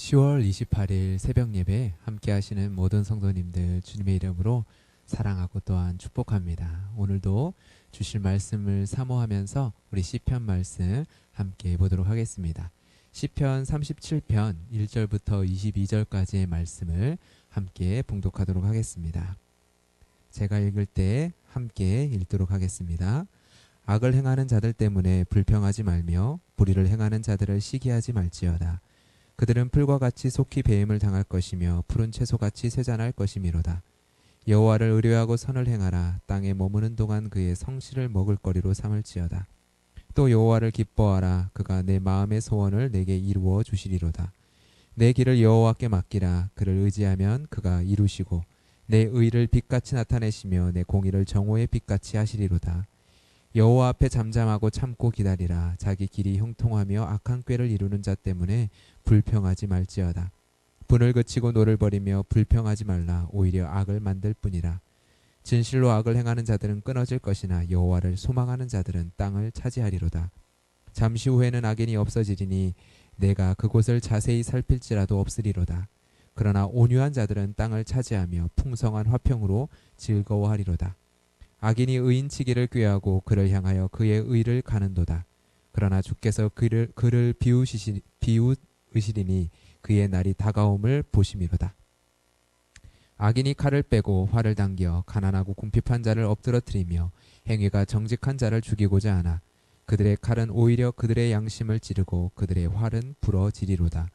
10월 28일 새벽 예배 함께 하시는 모든 성도님들 주님의 이름으로 사랑하고 또한 축복합니다. 오늘도 주실 말씀을 사모하면서 우리 시편 말씀 함께 보도록 하겠습니다. 시편 37편 1절부터 22절까지의 말씀을 함께 봉독하도록 하겠습니다. 제가 읽을 때 함께 읽도록 하겠습니다. 악을 행하는 자들 때문에 불평하지 말며 불의를 행하는 자들을 시기하지 말지어다. 그들은 풀과 같이 속히 배임을 당할 것이며 푸른 채소같이 쇠잔할 것이미로다. 여호와를 의뢰하고 선을 행하라. 땅에 머무는 동안 그의 성실을 먹을거리로 삼을지어다. 또 여호와를 기뻐하라. 그가 내 마음의 소원을 내게 이루어 주시리로다. 내 길을 여호와께 맡기라. 그를 의지하면 그가 이루시고 내 의를 빛같이 나타내시며 내 공의를 정오의 빛같이 하시리로다. 여호와 앞에 잠잠하고 참고 기다리라. 자기 길이 형통하며 악한 꾀를 이루는 자 때문에 불평하지 말지어다. 분을 그치고 노를 버리며 불평하지 말라. 오히려 악을 만들 뿐이라. 진실로 악을 행하는 자들은 끊어질 것이나 여호와를 소망하는 자들은 땅을 차지하리로다. 잠시 후에는 악인이 없어지리니 내가 그곳을 자세히 살필지라도 없으리로다. 그러나 온유한 자들은 땅을 차지하며 풍성한 화평으로 즐거워하리로다. 악인이 의인치기를 꾀하고 그를 향하여 그의 의를 가는도다. 그러나 주께서 그를 비웃으시리니 그의 날이 다가옴을 보심이로다. 악인이 칼을 빼고 활을 당겨 가난하고 궁핍한 자를 엎드러뜨리며 행위가 정직한 자를 죽이고자 하나 그들의 칼은 오히려 그들의 양심을 찌르고 그들의 활은 부러지리로다.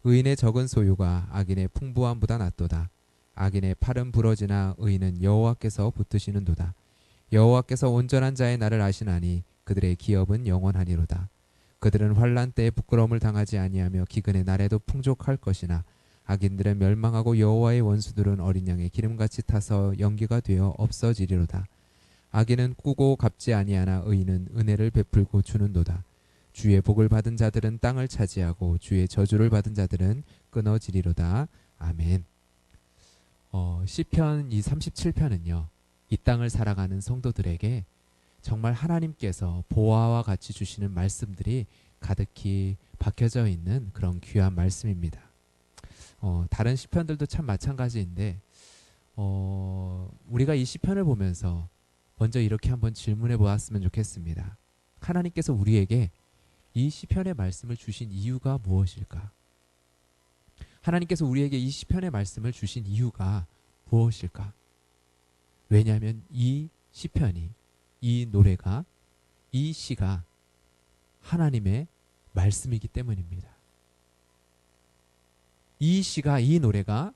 의인의 적은 소유가 악인의 풍부함보다 낫도다. 악인의 팔은 부러지나 의인은 여호와께서 붙드시는도다. 여호와께서 온전한 자의 날을 아시나니 그들의 기업은 영원하니로다. 그들은 환난 때에 부끄러움을 당하지 아니하며 기근의 날에도 풍족할 것이나 악인들은 멸망하고 여호와의 원수들은 어린 양의 기름같이 타서 연기가 되어 없어지리로다. 악인은 꾸고 갚지 아니하나 의인은 은혜를 베풀고 주는도다. 주의 복을 받은 자들은 땅을 차지하고 주의 저주를 받은 자들은 끊어지리로다. 아멘. 시편 이 37편은요. 이 땅을 살아가는 성도들에게 정말 하나님께서 보화와 같이 주시는 말씀들이 가득히 박혀져 있는 그런 귀한 말씀입니다. 다른 시편들도 참 마찬가지인데 우리가 이 시편을 보면서 먼저 이렇게 한번 질문해 보았으면 좋겠습니다. 하나님께서 우리에게 이 시편의 말씀을 주신 이유가 무엇일까? 하나님께서 우리에게 이 시편의 말씀을 주신 이유가 무엇일까? 왜냐하면 이 시편이, 이 노래가, 이 시가 하나님의 말씀이기 때문입니다. 이 시가, 이 노래가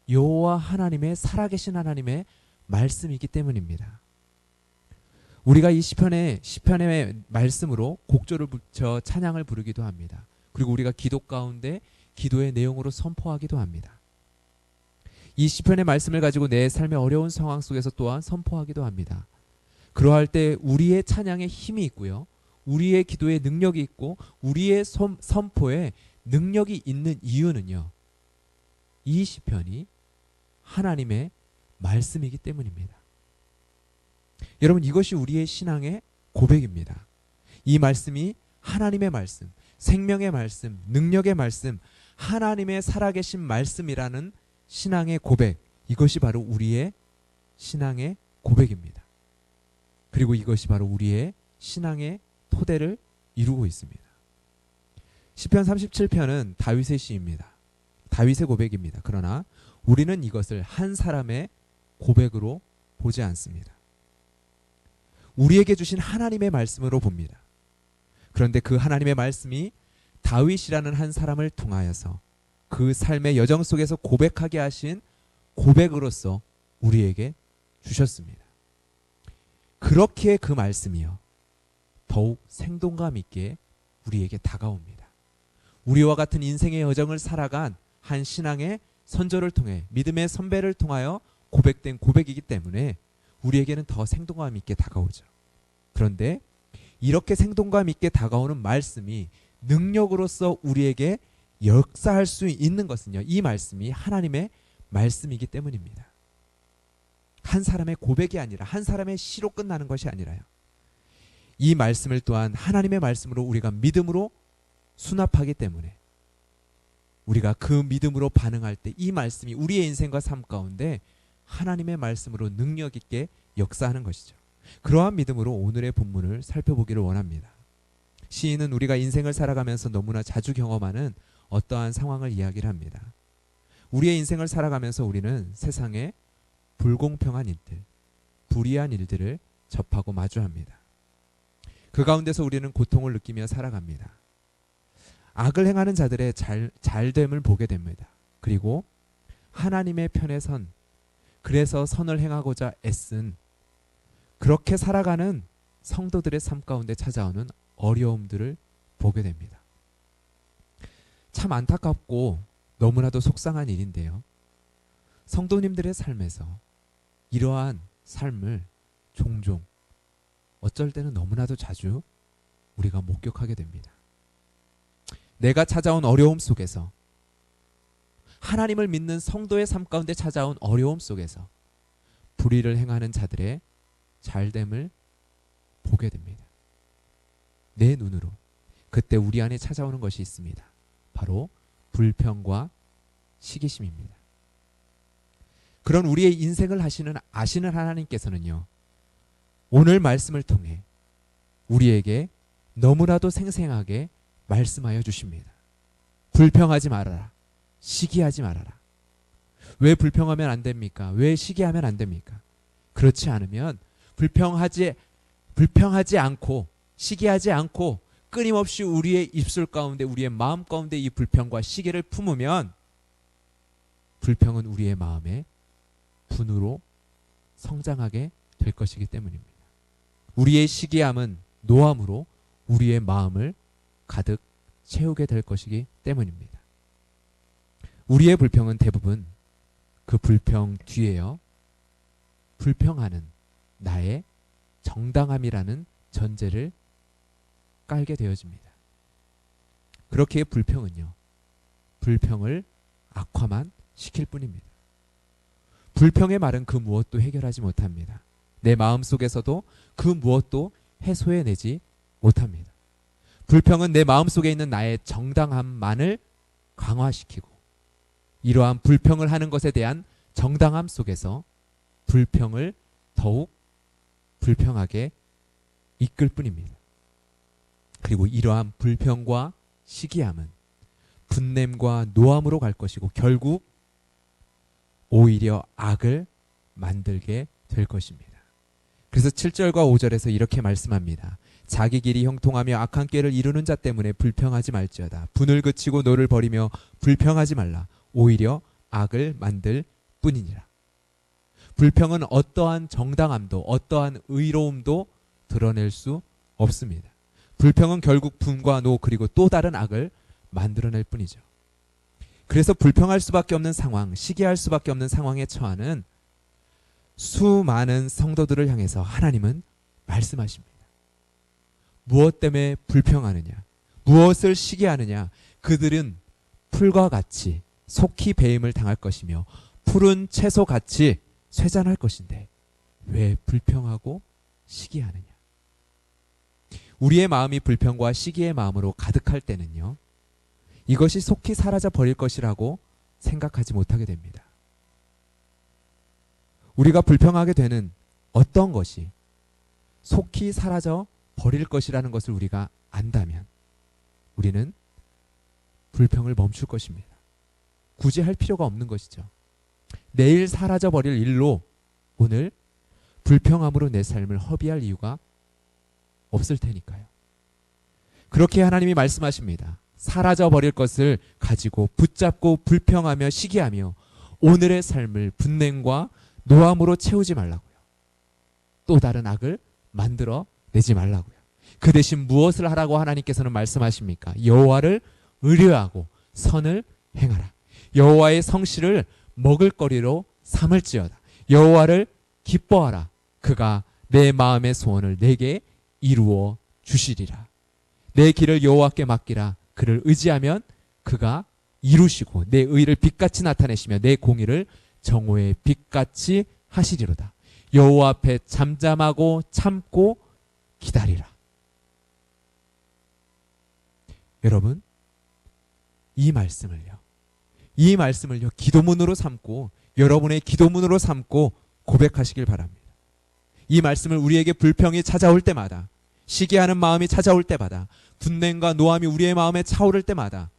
여호와 하나님의 살아계신 하나님의 말씀이기 때문입니다. 우리가 이 시편의 말씀으로 곡조를 붙여 찬양을 부르기도 합니다. 그리고 우리가 기도 가운데 기도의 내용으로 선포하기도 합니다. 이 시편의 말씀을 가지고 내 삶의 어려운 상황 속에서 또한 선포하기도 합니다. 그러할 때 우리의 찬양에 힘이 있고요. 우리의 기도에 능력이 있고 우리의 선포에 능력이 있는 이유는요. 이 시편이 하나님의 말씀이기 때문입니다. 여러분, 이것이 우리의 신앙의 고백입니다. 이 말씀이 하나님의 말씀, 생명의 말씀, 능력의 말씀, 하나님의 살아계신 말씀이라는 신앙의 고백, 이것이 바로 우리의 신앙의 고백입니다. 그리고 이것이 바로 우리의 신앙의 토대를 이루고 있습니다. 시편 37편은 다윗의 시입니다. 다윗의 고백입니다. 그러나 우리는 이것을 한 사람의 고백으로 보지 않습니다. 우리에게 주신 하나님의 말씀으로 봅니다. 그런데 그 하나님의 말씀이 다윗이라는 한 사람을 통하여서 그 삶의 여정 속에서 고백하게 하신 고백으로서 우리에게 주셨습니다. 그렇기에 그 말씀이요 더욱 생동감 있게 우리에게 다가옵니다. 우리와 같은 인생의 여정을 살아간 한 신앙의 선조를 통해 믿음의 선배를 통하여 고백된 고백이기 때문에 우리에게는 더 생동감 있게 다가오죠. 그런데 이렇게 생동감 있게 다가오는 말씀이 능력으로서 우리에게 역사할 수 있는 것은요, 이 말씀이 하나님의 말씀이기 때문입니다. 한 사람의 고백이 아니라 한 사람의 시로 끝나는 것이 아니라요. 이 말씀을 또한 하나님의 말씀으로 우리가 믿음으로 수납하기 때문에 우리가 그 믿음으로 반응할 때 이 말씀이 우리의 인생과 삶 가운데 하나님의 말씀으로 능력 있게 역사하는 것이죠. 그러한 믿음으로 오늘의 본문을 살펴보기를 원합니다. 시인은 우리가 인생을 살아가면서 너무나 자주 경험하는 어떠한 상황을 이야기를 합니다. 우리의 인생을 살아가면서 우리는 세상에 불공평한 일들, 불의한 일들을 접하고 마주합니다. 그 가운데서 우리는 고통을 느끼며 살아갑니다. 악을 행하는 자들의 잘됨을 보게 됩니다. 그리고 하나님의 편에 선, 그래서 선을 행하고자 애쓴, 그렇게 살아가는 성도들의 삶 가운데 찾아오는 어려움들을 보게 됩니다. 참 안타깝고 너무나도 속상한 일인데요. 성도님들의 삶에서 이러한 삶을 종종 어쩔 때는 너무나도 자주 우리가 목격하게 됩니다. 내가 찾아온 어려움 속에서, 하나님을 믿는 성도의 삶 가운데 찾아온 어려움 속에서 불의를 행하는 자들의 잘됨을 보게 됩니다. 내 눈으로. 그때 우리 안에 찾아오는 것이 있습니다. 바로 불평과 시기심입니다. 그런 우리의 인생을 아시는 하나님께서는요, 오늘 말씀을 통해 우리에게 너무나도 생생하게 말씀하여 주십니다. 불평하지 말아라. 시기하지 말아라. 왜 불평하면 안 됩니까? 왜 시기하면 안 됩니까? 그렇지 않으면 불평하지 않고 시기하지 않고 끊임없이 우리의 입술 가운데, 우리의 마음 가운데 이 불평과 시기를 품으면 불평은 우리의 마음에 분으로 성장하게 될 것이기 때문입니다. 우리의 시기함은 노함으로 우리의 마음을 가득 채우게 될 것이기 때문입니다. 우리의 불평은 대부분 그 불평 뒤에요, 불평하는 나의 정당함이라는 전제를 깔게 되어집니다. 그렇게 불평은요, 불평을 악화만 시킬 뿐입니다. 불평의 말은 그 무엇도 해결하지 못합니다. 내 마음속에서도 그 무엇도 해소해내지 못합니다. 불평은 내 마음속에 있는 나의 정당함만을 강화시키고, 이러한 불평을 하는 것에 대한 정당함 속에서 불평을 더욱 불평하게 이끌 뿐입니다. 그리고 이러한 불평과 시기함은 분냄과 노함으로 갈 것이고 결국 오히려 악을 만들게 될 것입니다. 그래서 7절과 5절에서 이렇게 말씀합니다. 자기 길이 형통하며 악한 꾀를 이루는 자 때문에 불평하지 말지어다. 분을 그치고 노를 버리며 불평하지 말라. 오히려 악을 만들 뿐이니라. 불평은 어떠한 정당함도 어떠한 의로움도 드러낼 수 없습니다. 불평은 결국 분과 노 그리고 또 다른 악을 만들어낼 뿐이죠. 그래서 불평할 수밖에 없는 상황, 시기할 수밖에 없는 상황에 처하는 수많은 성도들을 향해서 하나님은 말씀하십니다. 무엇 때문에 불평하느냐, 무엇을 시기하느냐, 그들은 풀과 같이 속히 배임을 당할 것이며 푸른 채소같이 쇠잔할 것인데 왜 불평하고 시기하느냐. 우리의 마음이 불평과 시기의 마음으로 가득할 때는요, 이것이 속히 사라져 버릴 것이라고 생각하지 못하게 됩니다. 우리가 불평하게 되는 어떤 것이 속히 사라져 버릴 것이라는 것을 우리가 안다면 우리는 불평을 멈출 것입니다. 굳이 할 필요가 없는 것이죠. 내일 사라져 버릴 일로 오늘 불평함으로 내 삶을 허비할 이유가 없을 테니까요. 그렇게 하나님이 말씀하십니다. 사라져 버릴 것을 가지고 붙잡고 불평하며 시기하며 오늘의 삶을 분냄과 노함으로 채우지 말라고요. 또 다른 악을 만들어 내지 말라고요. 그 대신 무엇을 하라고 하나님께서는 말씀하십니까? 여호와를 의뢰하고 선을 행하라. 여호와의 성실을 먹을거리로 삼을지어다. 여호와를 기뻐하라. 그가 내 마음의 소원을 내게 이루어 주시리라. 내 길을 여호와께 맡기라. 그를 의지하면 그가 이루시고 내 의를 빛같이 나타내시며 내 공의를 정오의 빛같이 하시리로다. 여호와 앞에 잠잠하고 참고 기다리라. 여러분, 이 말씀을요, 이 말씀을요, 기도문으로 삼고 여러분의 기도문으로 삼고 고백하시길 바랍니다. 이 말씀을 우리에게 불평이 찾아올 때마다, 시기하는 마음이 찾아올 때마다, 분냄과 노함이 우리의 마음에 차오를 때마다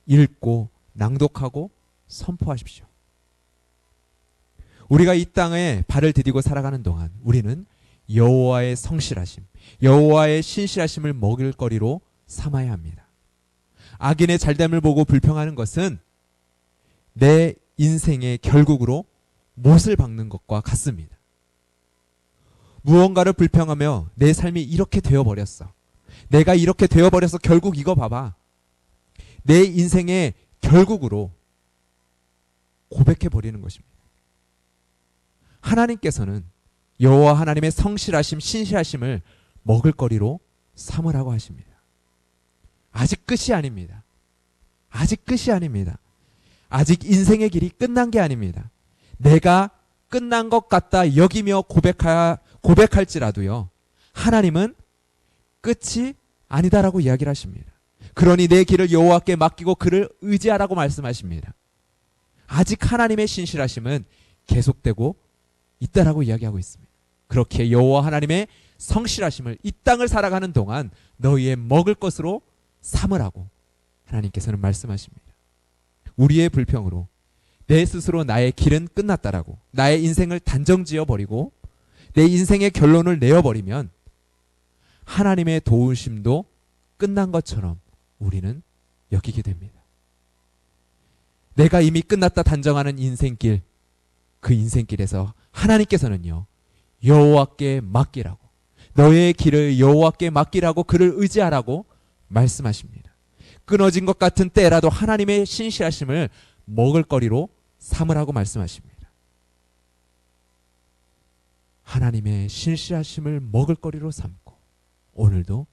읽고 낭독하고 선포하십시오. 우리가 이 땅에 발을 디디고 살아가는 동안 우리는 여호와의 성실하심, 여호와의 신실하심을 먹을 거리로 삼아야 합니다. 악인의 잘됨을 보고 불평하는 것은 내 인생의 결국으로 못을 박는 것과 같습니다. 무언가를 불평하며 내 삶이 이렇게 되어버렸어, 내가 이렇게 되어버려서 결국 이거 봐봐, 내 인생의 결국으로 고백해버리는 것입니다. 하나님께서는 여호와 하나님의 성실하심, 신실하심을 먹을거리로 삼으라고 하십니다. 아직 끝이 아닙니다. 아직 끝이 아닙니다. 아직 인생의 길이 끝난 게 아닙니다. 내가 끝난 것 같다 여기며 고백할지라도요, 하나님은 끝이 아니다라고 이야기를 하십니다. 그러니 내 길을 여호와께 맡기고 그를 의지하라고 말씀하십니다. 아직 하나님의 신실하심은 계속되고 있다라고 이야기하고 있습니다. 그렇게 여호와 하나님의 성실하심을 이 땅을 살아가는 동안 너희의 먹을 것으로 삼으라고 하나님께서는 말씀하십니다. 우리의 불평으로 내 스스로 나의 길은 끝났다라고, 나의 인생을 단정지어 버리고 내 인생의 결론을 내어버리면 하나님의 도우심도 끝난 것처럼 우리는 여기게 됩니다. 내가 이미 끝났다 단정하는 인생길, 그 인생길에서 하나님께서는요, 여호와께 맡기라고, 너의 길을 여호와께 맡기라고, 그를 의지하라고 말씀하십니다. 끊어진 것 같은 때라도 하나님의 신실하심을 먹을거리로 삼으라고 말씀하십니다. 하나님의 신실하심을 먹을거리로 삼고 오늘도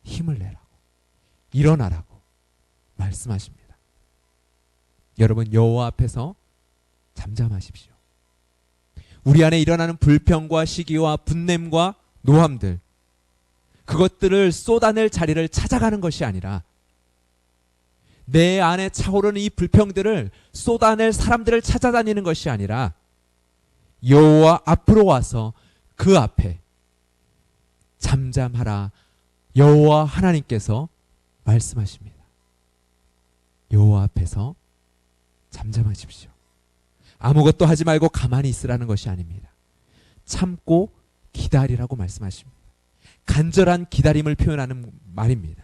힘을 내라고, 일어나라고 말씀하십니다. 여러분, 여호와 앞에서 잠잠하십시오. 우리 안에 일어나는 불평과 시기와 분냄과 노함들, 그것들을 쏟아낼 자리를 찾아가는 것이 아니라 내 안에 차오르는 이 불평들을 쏟아낼 사람들을 찾아다니는 것이 아니라 여호와 앞으로 와서 그 앞에 잠잠하라, 여호와 하나님께서 말씀하십니다. 여호와 앞에서 잠잠하십시오. 아무것도 하지 말고 가만히 있으라는 것이 아닙니다. 참고 기다리라고 말씀하십니다. 간절한 기다림을 표현하는 말입니다.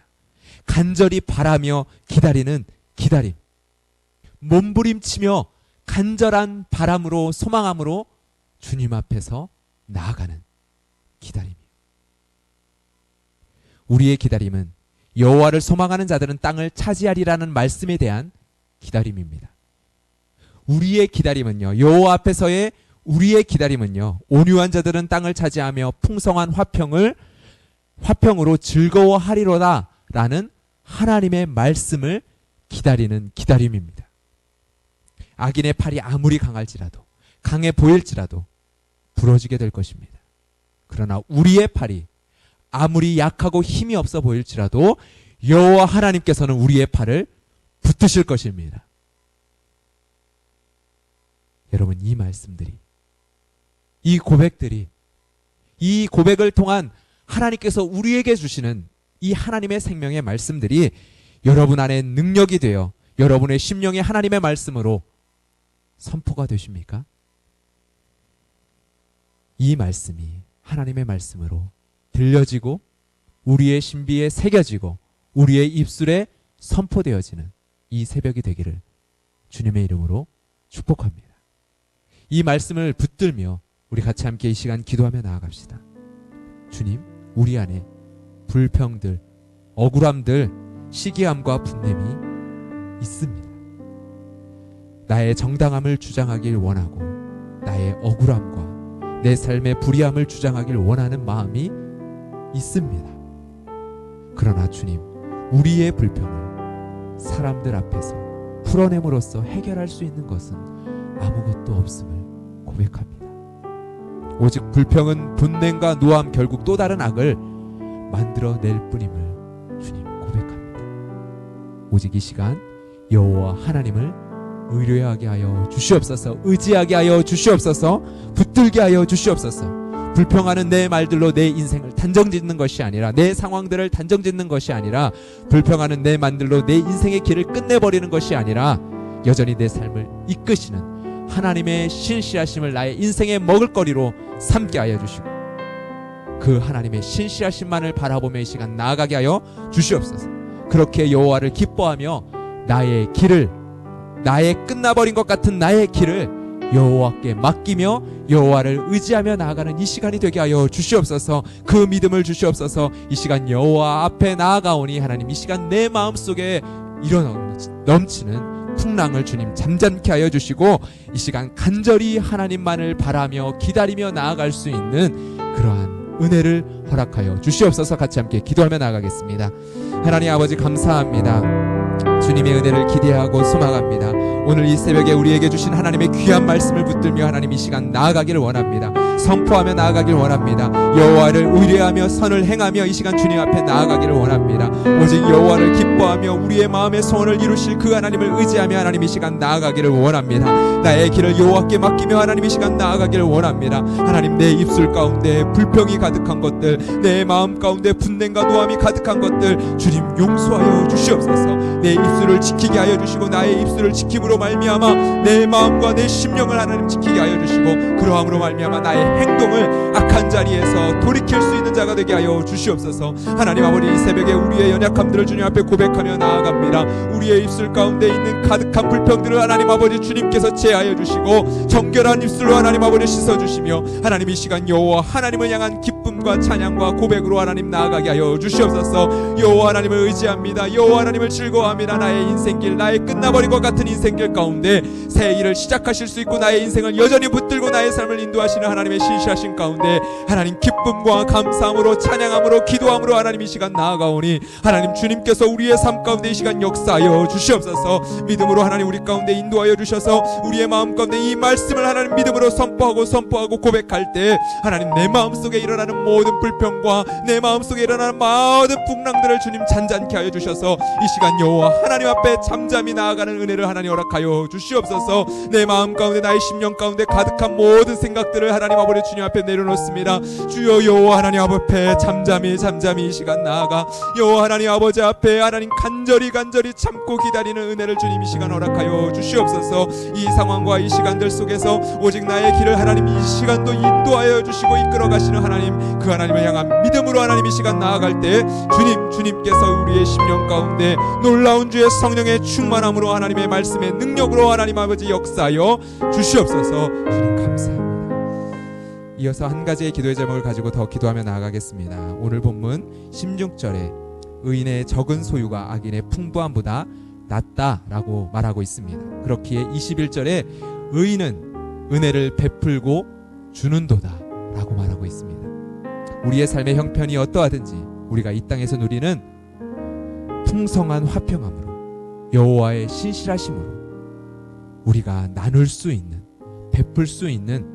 간절히 바라며 기다리는 기다림, 몸부림치며 간절한 바람으로, 소망함으로 주님 앞에서 나아가는 기다림이에요. 우리의 기다림은 여호와를 소망하는 자들은 땅을 차지하리라는 말씀에 대한 기다림입니다. 우리의 기다림은요, 여호와 앞에서의 우리의 기다림은요, 온유한 자들은 땅을 차지하며 풍성한 화평으로 즐거워하리로다 라는 하나님의 말씀을 기다리는 기다림입니다. 악인의 팔이 아무리 강할지라도, 강해 보일지라도 부러지게 될 것입니다. 그러나 우리의 팔이 아무리 약하고 힘이 없어 보일지라도 여호와 하나님께서는 우리의 팔을 붙드실 것입니다. 여러분, 이 말씀들이, 이 고백들이, 이 고백을 통한 하나님께서 우리에게 주시는 이 하나님의 생명의 말씀들이 여러분 안에 능력이 되어 여러분의 심령이 하나님의 말씀으로 선포가 되십니까? 이 말씀이 하나님의 말씀으로 들려지고 우리의 신비에 새겨지고 우리의 입술에 선포되어지는 이 새벽이 되기를 주님의 이름으로 축복합니다. 이 말씀을 붙들며 우리 같이 함께 이 시간 기도하며 나아갑시다. 주님, 우리 안에 불평들, 억울함들, 시기함과 분냄이 있습니다. 나의 정당함을 주장하길 원하고 나의 억울함과 내 삶의 불의함을 주장하길 원하는 마음이 있습니다. 그러나 주님, 우리의 불평을 사람들 앞에서 풀어냄으로써 해결할 수 있는 것은 아무것도 없음을 고백합니다. 오직 불평은 분냄과 노함, 결국 또 다른 악을 만들어낼 뿐임을 주님 고백합니다. 오직 이 시간 여호와 하나님을 의뢰하게 하여 주시옵소서. 의지하게 하여 주시옵소서. 붙들게 하여 주시옵소서. 불평하는 내 말들로 내 인생을 단정짓는 것이 아니라, 내 상황들을 단정짓는 것이 아니라, 불평하는 내 말들로 내 인생의 길을 끝내버리는 것이 아니라, 여전히 내 삶을 이끄시는 하나님의 신실하심을 나의 인생의 먹을거리로 삼게 하여 주시고, 그 하나님의 신실하심만을 바라보며 이 시간 나아가게 하여 주시옵소서. 그렇게 여호와를 기뻐하며 나의 길을, 나의 끝나버린 것 같은 나의 길을 여호와께 맡기며 여호와를 의지하며 나아가는 이 시간이 되게 하여 주시옵소서. 그 믿음을 주시옵소서. 이 시간 여호와 앞에 나아가오니 하나님, 이 시간 내 마음속에 넘치는 풍랑을 주님 잠잠케 하여 주시고, 이 시간 간절히 하나님만을 바라며 기다리며 나아갈 수 있는 그러한 은혜를 허락하여 주시옵소서. 같이 함께 기도하며 나아가겠습니다. 하나님 아버지, 감사합니다. 주님의 은혜를 기대하고 소망합니다. 오늘 이 새벽에 우리에게 주신 하나님의 귀한 말씀을 붙들며 하나님 이 시간 나아가기를 원합니다. 선포하며 나아가기를 원합니다. 여호와를 의뢰하며 선을 행하며 이 시간 주님 앞에 나아가기를 원합니다. 오직 여호와를 기뻐하며 우리의 마음의 소원을 이루실 그 하나님을 의지하며 하나님 이 시간 나아가기를 원합니다. 나의 길을 여호와께 맡기며 하나님 이 시간 나아가기를 원합니다. 하나님, 내 입술 가운데 불평이 가득한 것들, 내 마음 가운데 분냄과 노함이 가득한 것들 주님 용서하여 주시옵소서. 내 입술을 지키게 하여 주시고, 나의 입술을 지킴으로 말미암아 내 마음과 내 심령을 하나님 지키게 하여 주시고, 그러함으로 말미암아 나의 행동을 악한 자리에서 돌이킬 수 있는 자가 되게 하여 주시옵소서. 하나님 아버지, 이 새벽에 우리의 연약함들을 주님 앞에 고백하며 나아갑니다. 우리의 입술 가운데 있는 가득한 불평들을 하나님 아버지 주님께서 제하여 주시고, 정결한 입술로 하나님 아버지 씻어주시며, 하나님 이 시간 여호와 하나님을 향한 기쁨과 찬양과 고백으로 하나님 나아가게 하여 주시옵소서. 여호와 하나님을 의지합니다. 여호와 하나님을 즐거워합니다. 나의 인생길, 나의 끝나버린 것 같은 인생길 가운데 새 일을 시작하실 수 있고, 나의 인생을 여전히 붙들고 나의 삶을 인도하시는 하나님의 신실하신 가운데 하나님 기쁨과 감사함으로, 찬양함으로, 기도함으로 하나님 이 시간 나아가오니, 하나님 주님께서 우리의 삶 가운데 이 시간 역사하여 주시옵소서. 믿음으로 하나님 우리 가운데 인도하여 주셔서 우리의 마음 가운데 이 말씀을 하나님 믿음으로 선포하고 고백할 때 하나님, 내 마음속에 일어나는 모든 불평과 내 마음속에 일어나는 모든 풍랑들을 주님 잔잔케 하여 주셔서 이 시간 여호와 하나님 앞에 잠잠히 나아가는 은혜를 하나님 허락하여 주시옵소서. 내 마음 가운데, 나의 심령 가운데 가득한 모든 생각들을 하나님 아버지 주님 앞에 내려놓습니다. 주여, 여호와 하나님 앞에 잠잠히 이 시간 나아가 여호와 하나님 아버지 앞에 하나님 간절히 참고 기다리는 은혜를 주님 이 시간 허락하여 주시옵소서. 이 상황과 이 시간들 속에서 오직 나의 길을 하나님 이 시간도 인도하여 주시고 이끌어 가시는 하나님, 그 하나님을 향한 믿음으로 하나님 이 시간 나아갈 때 주님께서 우리의 심령 가운데 놀라운 주의 성령의 충만함으로 하나님의 말씀의 능력으로 하나님 아버지 역사하여 주시옵소서. 주님 감사합니다. 이어서 한 가지의 기도의 제목을 가지고 더 기도하며 나아가겠습니다. 오늘 본문 16절에 의인의 적은 소유가 악인의 풍부함보다 낫다라고 말하고 있습니다. 그렇기에 21절에 의인은 은혜를 베풀고 주는도다 라고 말하고 있습니다. 우리의 삶의 형편이 어떠하든지 우리가 이 땅에서 누리는 풍성한 화평함으로, 여호와의 신실하심으로 우리가 나눌 수 있는, 베풀 수 있는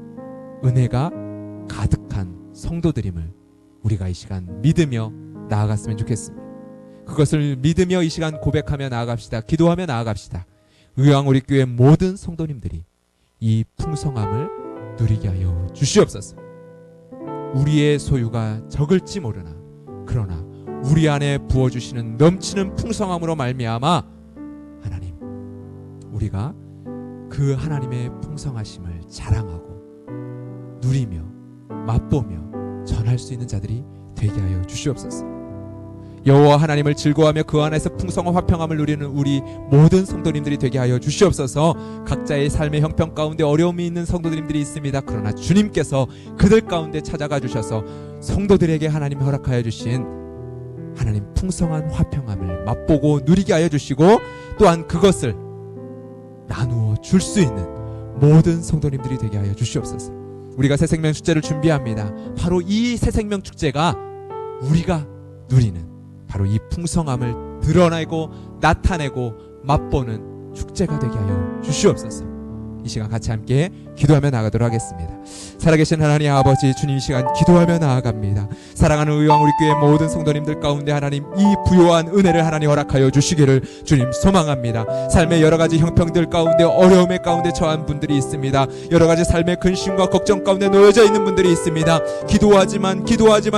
은혜가 가득한 성도들임을 우리가 이 시간 믿으며 나아갔으면 좋겠습니다. 그것을 믿으며 이 시간 고백하며 나아갑시다. 기도하며 나아갑시다. 의왕 우리 교회 모든 성도님들이 이 풍성함을 누리게 하여 주시옵소서. 우리의 소유가 적을지 모르나, 그러나 우리 안에 부어주시는 넘치는 풍성함으로 말미암아 하나님, 우리가 그 하나님의 풍성하심을 자랑하고 누리며 맛보며 전할 수 있는 자들이 되게 하여 주시옵소서. 여호와 하나님을 즐거워하며 그 안에서 풍성한 화평함을 누리는 우리 모든 성도님들이 되게 하여 주시옵소서. 각자의 삶의 형편 가운데 어려움이 있는 성도님들이 있습니다. 그러나 주님께서 그들 가운데 찾아가 주셔서 성도들에게 하나님 허락하여 주신 하나님 풍성한 화평함을 맛보고 누리게 하여 주시고, 또한 그것을 나누어 줄 수 있는 모든 성도님들이 되게 하여 주시옵소서. 우리가 새생명 축제를 준비합니다. 바로 이 새생명 축제가 우리가 누리는 바로 이 풍성함을 드러내고 나타내고 맛보는 축제가 되게 하여 주시옵소서. 이 시간 같이 함께 기도하며 나가도록 하겠습니다. 살아계신 하나님 아버지, 주님 이 시간 기도하며 나아갑니다. 사랑하는 의왕 우리 교회 모든 성도님들 가운데 하나님 이 부요한 은혜를 하나님 허락하여 주시기를 주님 소망합니다. 삶의 여러 가지 형평들 가운데 어려움의 가운데 처한 분들이 있습니다. 여러 가지 삶의 근심과 걱정 가운데 놓여져 있는 분들이 있습니다. 기도하지만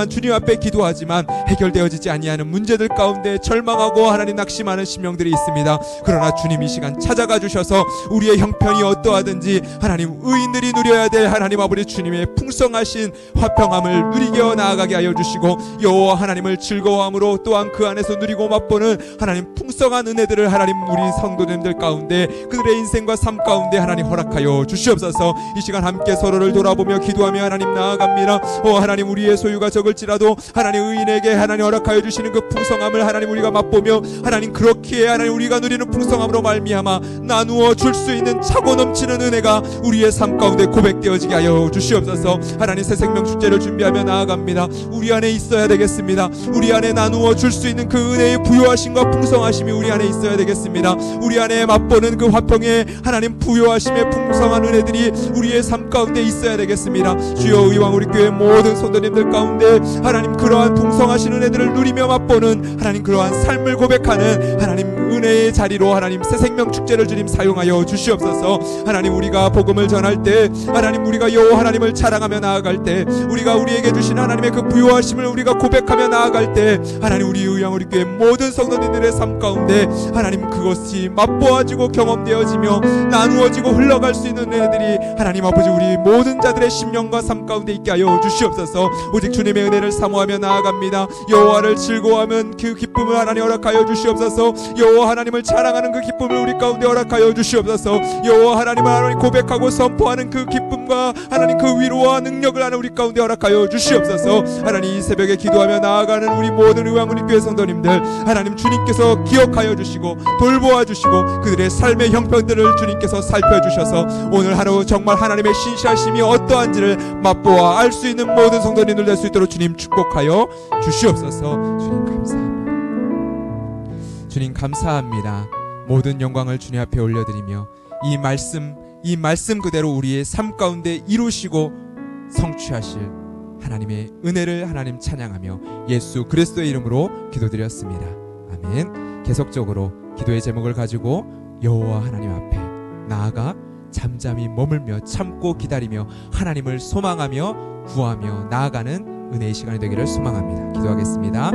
주님 앞에 기도하지만 해결되어지지 아니하는 문제들 가운데 절망하고 하나님 낙심하는 심령들이 있습니다. 그러나 주님 이 시간 찾아가 주셔서 우리의 형편이 어떠하든지 하나님 의인들이 누려야 될 하나님 아버지 주님의 풍성하신 화평함을 누리게 나아가게 하여 주시고 여호와 하나님을 즐거워함으로 또한 그 안에서 누리고 맛보는 하나님 풍성한 은혜들을 하나님 우리 성도님들 가운데 그들의 인생과 삶 가운데 하나님 허락하여 주시옵소서. 이 시간 함께 서로를 돌아보며 기도하며 하나님 나아갑니다. 하나님 우리의 소유가 적을지라도 하나님 의인에게 하나님 허락하여 주시는 그 풍성함을 하나님 우리가 맛보며 하나님 그렇게 하나님 우리가 누리는 풍성함으로 말미암아 나누어 줄 수 있는 차고 넘치는 은혜가 우리의 삶 가운데 고백되어지게 하여 주시옵소서. 하나님 새 생명 축제를 준비하며 나아갑니다. 우리 안에 있어야 되겠습니다. 우리 안에 나누어 줄 수 있는 그 은혜의 부요하심과 풍성하심이 우리 안에 있어야 되겠습니다. 우리 안에 맛보는 그 화평의 하나님 부요하심의 풍성한 은혜들이 우리의 삶 가운데 있어야 되겠습니다. 주여 의왕 우리 교회 모든 성도님들 가운데 하나님 그러한 풍성하신 은혜들을 누리며 맛보는 하나님 그러한 삶을 고백하는 하나님 은혜의 자리로 하나님 새 생명 축제를 주님 사용하여 주시옵소서. 하나님 우리가 복음을 전할 때 하나님 우리가 여호와 하나님을 자랑하며 나아갈 때 우리가 우리에게 주신 하나님의 그 부요하심을 우리가 고백하며 나아갈 때 하나님 우리 의왕 우리 교회 모든 성도님들의 삶 가운데 하나님 그것이 맛보아지고 경험되어지며 나누어지고 흘러갈 수 있는 은혜들이 하나님 아버지 우리 모든 자들의 심령과 삶 가운데 있게 하여 주시옵소서. 오직 주님의 은혜를 사모하며 나아갑니다. 여호와를 즐거워하면 그 기쁨을 하나님 허락하여 주시옵소서. 여호와 하나님을 자랑하는 그 기쁨을 우리 가운데 허락하여 주시옵소서. 여호와 하나님을 하나님 고백하고 선포하는 그 기쁨과 하나님 그 위로와 능력을 하나님 우리 가운데 허락하여 주시옵소서. 하나님 이 새벽에 기도하며 나아가는 우리 모든 의왕 우리 교회 성도님들 하나님 주님께서 기억하여 주시고 돌보아 주시고 그들의 삶의 형편들을 주님께서 살펴주셔서 오늘 하루 정말 하나님의 신실하심이 어떠한지를 맛보아 알 수 있는 모든 성도님들 될 수 있도록 주님 축복하여 주시옵소서. 주님 감사합니다. 주님 감사합니다. 모든 영광을 주님 앞에 올려드리며 이 말씀 그대로 우리의 삶 가운데 이루시고 성취하실 하나님의 은혜를 하나님 찬양하며 예수 그리스도의 이름으로 기도드렸습니다. 아멘. 계속적으로 기도의 제목을 가지고 여호와 하나님 앞에 나아가 잠잠히 머물며 참고 기다리며 하나님을 소망하며 구하며 나아가는 은혜의 시간이 되기를 소망합니다. 기도하겠습니다.